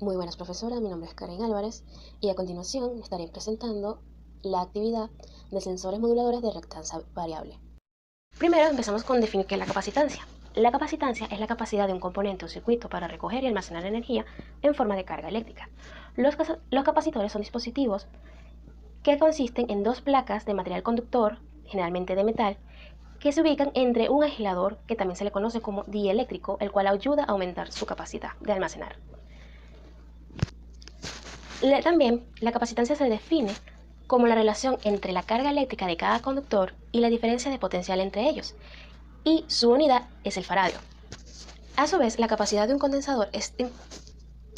Muy buenas, profesora, mi nombre es Karen Álvarez y a continuación estaré presentando la actividad de sensores moduladores de reactancia variable. Primero empezamos con definir qué es la capacitancia. La capacitancia es la capacidad de un componente o circuito para recoger y almacenar energía en forma de carga eléctrica. Los capacitores son dispositivos que consisten en dos placas de material conductor, generalmente de metal, que se ubican entre un aislador, que también se le conoce como dieléctrico, el cual ayuda a aumentar su capacidad de almacenar. También la capacitancia se define como la relación entre la carga eléctrica de cada conductor y la diferencia de potencial entre ellos, y su unidad es el faradio. A su vez, la capacidad de un condensador es en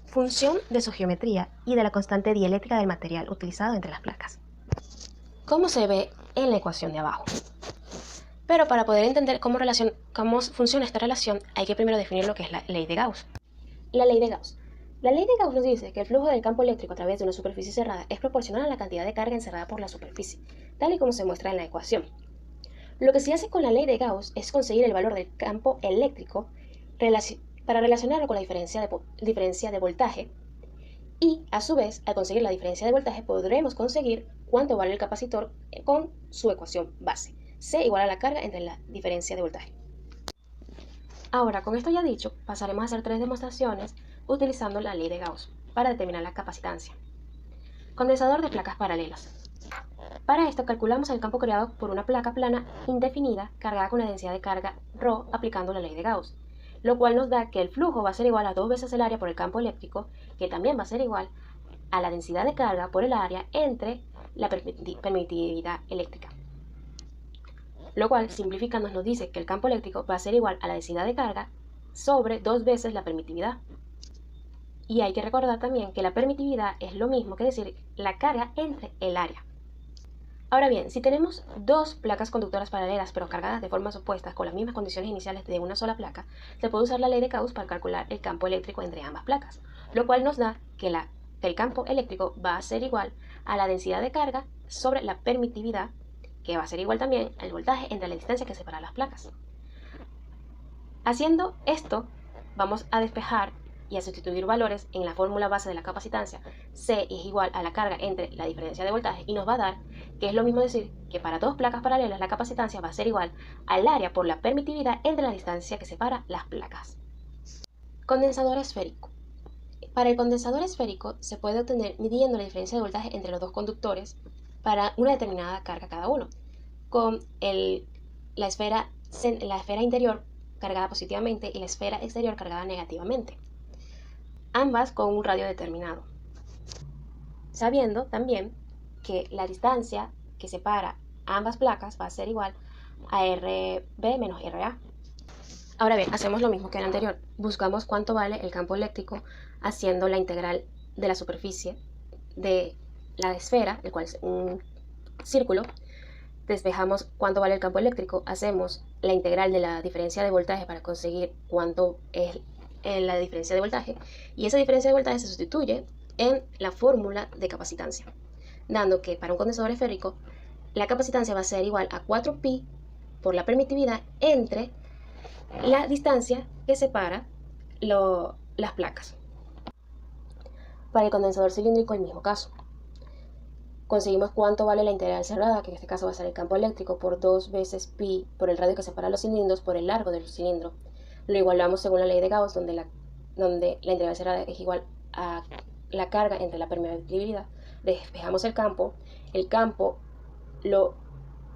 función de su geometría y de la constante dieléctrica del material utilizado entre las placas, como se ve en la ecuación de abajo. Pero para poder entender cómo funciona esta relación, hay que primero definir lo que es la ley de Gauss. La ley de Gauss. La ley de Gauss nos dice que el flujo del campo eléctrico a través de una superficie cerrada es proporcional a la cantidad de carga encerrada por la superficie, tal y como se muestra en la ecuación. Lo que se hace con la ley de Gauss es conseguir el valor del campo eléctrico para relacionarlo con la diferencia de voltaje, y a su vez, al conseguir la diferencia de voltaje, podremos conseguir cuánto vale el capacitor con su ecuación base. C igual a la carga entre la diferencia de voltaje. Ahora, con esto ya dicho, pasaremos a hacer tres demostraciones utilizando la ley de Gauss para determinar la capacitancia. Condensador de placas paralelas. Para esto calculamos el campo creado por una placa plana indefinida cargada con una densidad de carga ρ aplicando la ley de Gauss, lo cual nos da que el flujo va a ser igual a 2 veces el área por el campo eléctrico, que también va a ser igual a la densidad de carga por el área entre la permitividad eléctrica. Lo cual, simplificando, nos dice que el campo eléctrico va a ser igual a la densidad de carga sobre 2 veces la permitividad. Y hay que recordar también que la permitividad es lo mismo que decir la carga entre el área. Ahora bien, si tenemos dos placas conductoras paralelas pero cargadas de formas opuestas con las mismas condiciones iniciales de una sola placa, se puede usar la ley de Gauss para calcular el campo eléctrico entre ambas placas, lo cual nos da que el campo eléctrico va a ser igual a la densidad de carga sobre la permitividad, que va a ser igual también al voltaje entre la distancia que separa las placas. Haciendo esto, vamos a despejar y a sustituir valores en la fórmula base de la capacitancia. C es igual a la carga entre la diferencia de voltaje y nos va a dar que es lo mismo decir que para dos placas paralelas la capacitancia va a ser igual al área por la permitividad entre la distancia que separa las placas. Condensador esférico. Para el condensador esférico se puede obtener midiendo la diferencia de voltaje entre los dos conductores para una determinada carga cada uno, con la esfera interior cargada positivamente y la esfera exterior cargada negativamente, ambas con un radio determinado, sabiendo también que la distancia que separa ambas placas va a ser igual a RB menos RA. Ahora bien, hacemos lo mismo que el anterior, buscamos cuánto vale el campo eléctrico haciendo la integral de la superficie de la esfera, el cual es un círculo. Despejamos cuánto vale el campo eléctrico, hacemos la integral de la diferencia de voltaje para conseguir cuánto es la diferencia de voltaje, y esa diferencia de voltaje se sustituye en la fórmula de capacitancia, dando que para un condensador esférico la capacitancia va a ser igual a 4pi por la permitividad entre la distancia que separa las placas. Para el condensador cilíndrico, el mismo caso. Conseguimos cuánto vale la integral cerrada, que en este caso va a ser el campo eléctrico, por 2 veces pi por el radio que separa los cilindros por el largo del cilindro. Lo igualamos según la ley de Gauss, donde la integral cerrada es igual a la carga entre la permeabilidad. Despejamos el campo lo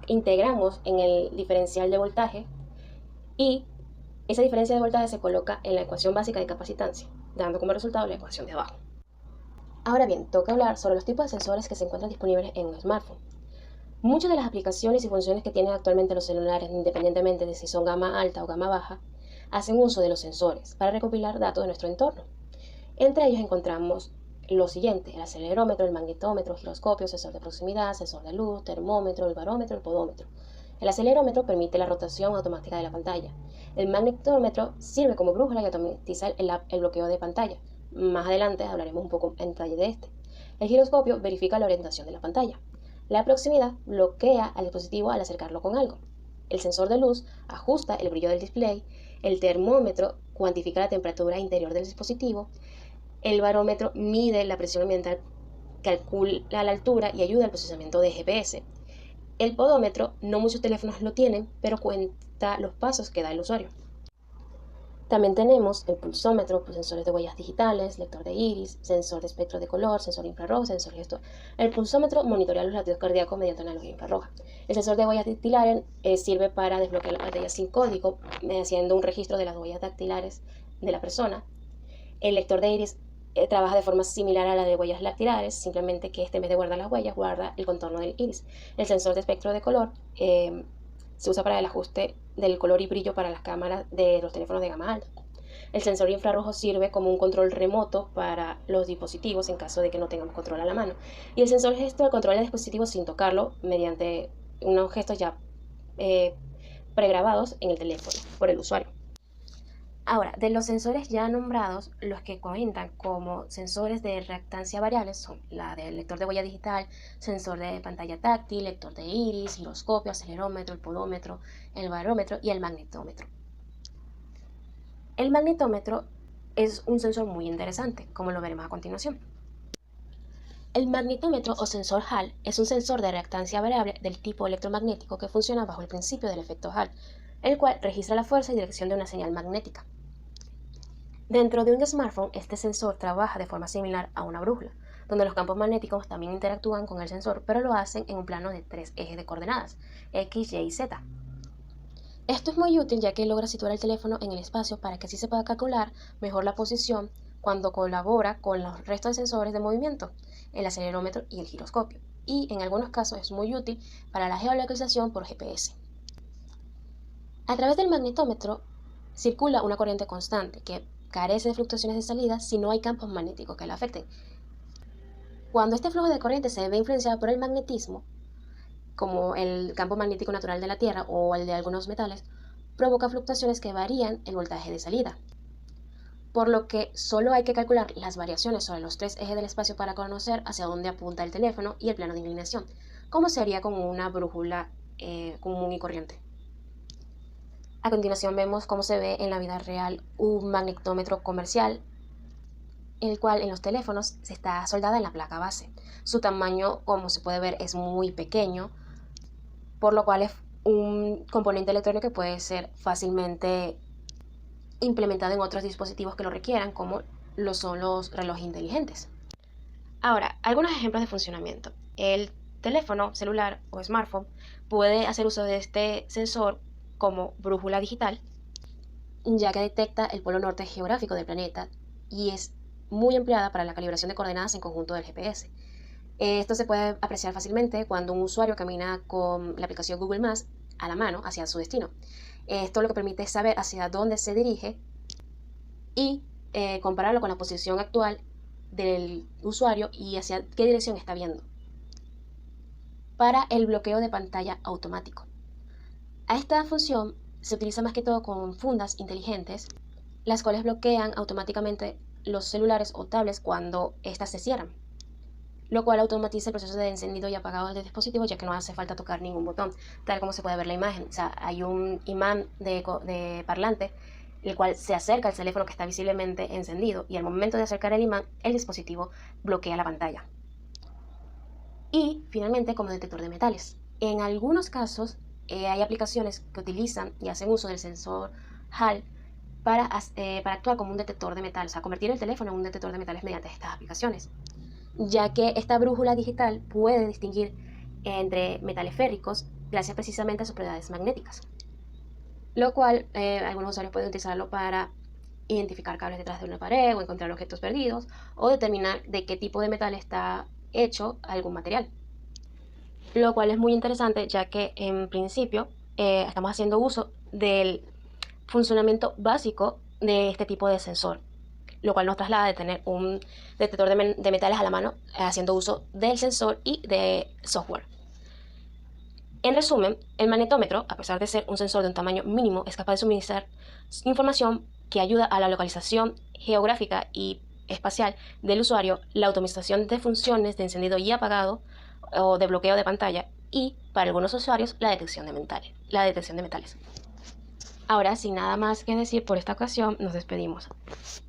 integramos en el diferencial de voltaje y esa diferencia de voltaje se coloca en la ecuación básica de capacitancia, dando como resultado la ecuación de abajo. Ahora bien, toca hablar sobre los tipos de sensores que se encuentran disponibles en un smartphone. Muchas de las aplicaciones y funciones que tienen actualmente los celulares, independientemente de si son gama alta o gama baja, hacen uso de los sensores para recopilar datos de nuestro entorno. Entre ellos encontramos lo siguiente: el acelerómetro, el magnetómetro, el giroscopio, sensor de proximidad, sensor de luz, termómetro, el barómetro, el podómetro. El acelerómetro permite la rotación automática de la pantalla. El magnetómetro sirve como brújula y automatiza el bloqueo de pantalla. Más adelante hablaremos un poco en detalle de este. El giroscopio verifica la orientación de la pantalla. La proximidad bloquea al dispositivo al acercarlo con algo. El sensor de luz ajusta el brillo del display. El termómetro cuantifica la temperatura interior del dispositivo. El barómetro mide la presión ambiental, calcula la altura y ayuda al procesamiento de GPS. El podómetro, no muchos teléfonos lo tienen, pero cuenta los pasos que da el usuario. También tenemos el pulsómetro, sensores de huellas digitales, lector de iris, sensor de espectro de color, sensor infrarrojo, sensor gestor. El pulsómetro monitorea los latidos cardíacos mediante analogía infrarroja. El sensor de huellas dactilares sirve para desbloquear la pantalla sin código, haciendo un registro de las huellas dactilares de la persona. El lector de iris trabaja de forma similar a la de huellas dactilares, simplemente que en vez de guardar las huellas, guarda el contorno del iris. El sensor de espectro de color se usa para el ajuste del color y brillo para las cámaras de los teléfonos de gama alta. El sensor infrarrojo sirve como un control remoto para los dispositivos en caso de que no tengamos control a la mano. Y el sensor gestor controla el dispositivo sin tocarlo mediante unos gestos ya pregrabados en el teléfono por el usuario. Ahora, de los sensores ya nombrados, los que cuentan como sensores de reactancia variables son la del lector de huella digital, sensor de pantalla táctil, lector de iris, giroscopio, acelerómetro, el podómetro, el barómetro y el magnetómetro. El magnetómetro es un sensor muy interesante, como lo veremos a continuación. El magnetómetro o sensor Hall es un sensor de reactancia variable del tipo electromagnético que funciona bajo el principio del efecto Hall, el cual registra la fuerza y dirección de una señal magnética. Dentro de un smartphone, este sensor trabaja de forma similar a una brújula, donde los campos magnéticos también interactúan con el sensor, pero lo hacen en un plano de 3 ejes de coordenadas, X, Y y Z. Esto es muy útil ya que logra situar el teléfono en el espacio para que así se pueda calcular mejor la posición cuando colabora con los restos de sensores de movimiento, el acelerómetro y el giroscopio, y en algunos casos es muy útil para la geolocalización por GPS. A través del magnetómetro circula una corriente constante que carece de fluctuaciones de salida si no hay campos magnéticos que la afecten. Cuando este flujo de corriente se ve influenciado por el magnetismo, como el campo magnético natural de la Tierra o el de algunos metales, provoca fluctuaciones que varían el voltaje de salida. Por lo que solo hay que calcular las variaciones sobre los 3 ejes del espacio para conocer hacia dónde apunta el teléfono y el plano de inclinación, como sería con una brújula común y corriente. A continuación vemos cómo se ve en la vida real un magnetómetro comercial, el cual en los teléfonos se está soldada en la placa base. Su tamaño, como se puede ver, es muy pequeño, por lo cual es un componente electrónico que puede ser fácilmente implementado en otros dispositivos que lo requieran, como lo son los relojes inteligentes. Ahora, algunos ejemplos de funcionamiento. El teléfono celular o smartphone puede hacer uso de este sensor como brújula digital, ya que detecta el polo norte geográfico del planeta y es muy empleada para la calibración de coordenadas en conjunto del GPS. Esto se puede apreciar fácilmente cuando un usuario camina con la aplicación Google Maps a la mano hacia su destino. Esto lo que permite es saber hacia dónde se dirige y compararlo con la posición actual del usuario y hacia qué dirección está viendo. Para el bloqueo de pantalla automático. A esta función se utiliza más que todo con fundas inteligentes, las cuales bloquean automáticamente los celulares o tablets cuando éstas se cierran, lo cual automatiza el proceso de encendido y apagado del dispositivo, ya que no hace falta tocar ningún botón, tal como se puede ver en la imagen. O sea, hay un imán de parlante, el cual se acerca al teléfono que está visiblemente encendido, y al momento de acercar el imán, el dispositivo bloquea la pantalla. Y finalmente, como detector de metales. En algunos casos, hay aplicaciones que utilizan y hacen uso del sensor HAL para actuar como un detector de metales, o sea, convertir el teléfono en un detector de metales mediante estas aplicaciones, ya que esta brújula digital puede distinguir entre metales férricos gracias precisamente a sus propiedades magnéticas, lo cual algunos usuarios pueden utilizarlo para identificar cables detrás de una pared o encontrar objetos perdidos o determinar de qué tipo de metal está hecho algún material, lo cual es muy interesante ya que en principio estamos haciendo uso del funcionamiento básico de este tipo de sensor, lo cual nos traslada de tener un detector de metales a la mano haciendo uso del sensor y de software. En resumen, el magnetómetro, a pesar de ser un sensor de un tamaño mínimo, es capaz de suministrar información que ayuda a la localización geográfica y espacial del usuario, la automatización de funciones de encendido y apagado o de bloqueo de pantalla y, para algunos usuarios, la detección de metales. Ahora, sin nada más que decir por esta ocasión, nos despedimos.